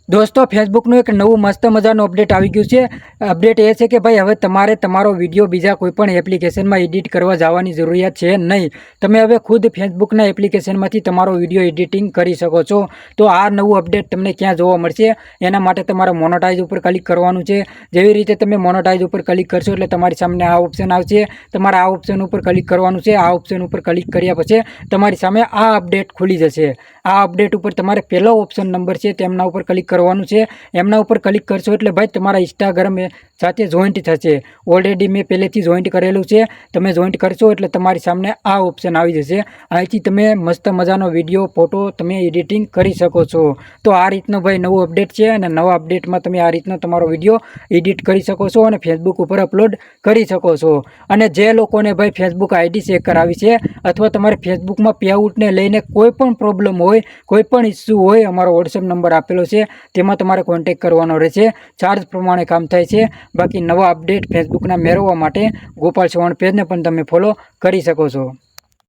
દોસ્તો ફેસબુકનું એક નવું મસ્ત મજાનું અપડેટ આવી ગયું છે. અપડેટ એ છે કે ભાઈ હવે તમારે તમારો વિડીયો બીજા કોઈ પણ એપ્લિકેશનમાં એડિટ કરવા જવાની જરૂરિયાત છે નહીં. તમે હવે ખુદ ફેસબુકના એપ્લિકેશનમાંથી તમારો વિડીયો એડિટિંગ કરી શકો છો. તો આ નવું અપડેટ તમને ક્યાં જોવા મળશે? એના માટે તમારે મોનેટાઇઝ ઉપર ક્લિક કરવાનું છે. જેવી રીતે તમે મોનેટાઇઝ ઉપર ક્લિક કરશો એટલે તમારી સામે આ ઓપ્શન આવશે. તમારે આ ઓપ્શન ઉપર ક્લિક કરવાનું છે. આ ઓપ્શન ઉપર ક્લિક કર્યા પછી તમારી સામે આ અપડેટ ખુલી જશે. આ અપડેટ ઉપર તમારે પહેલો ઓપ્શન નંબર છે તેમના ઉપર ક્લિક કરવાનું છે. એમના ઉપર ક્લિક કરશો એટલે ભાઈ તમારા ઇન્સ્ટાગ્રામ સાથે જોઈન્ટ થશે. ઓલરેડી મેં પહેલેથી જોઈન્ટ કરેલું છે. તમે જોઈન્ટ કરશો એટલે તમારી સામે આ ઓપ્શન આવી જશે. અહીંથી તમે મસ્ત મજાનો વિડીયો ફોટો તમે એડિટિંગ કરી શકો છો. તો આ રીતનો ભાઈ નવું અપડેટ છે અને નવા અપડેટમાં તમે આ રીતનો તમારો વિડીયો એડિટ કરી શકો છો અને ફેસબુક ઉપર અપલોડ કરી શકો છો. અને જે લોકોને ભાઈ ફેસબુક આઈડી ચેક કરાવી છે અથવા તમારે ફેસબુકમાં પેઆઉટને લઈને કોઈ પણ પ્રોબ્લેમ હોય, કોઈ પણ ઇસ્યુ હોય, અમારો વોટ્સએપ નંબર આપેલો છે તેમાં તમારે કોન્ટેક્ટ કરવાનો રહેશે. ચાર્જ પ્રમાણે કામ થાય છે. બાકી નવા અપડેટ ફેસબુકના મેળવવા માટે ગોપાલ ચૌહાણ પેજને પણ તમે ફોલો કરી શકો છો.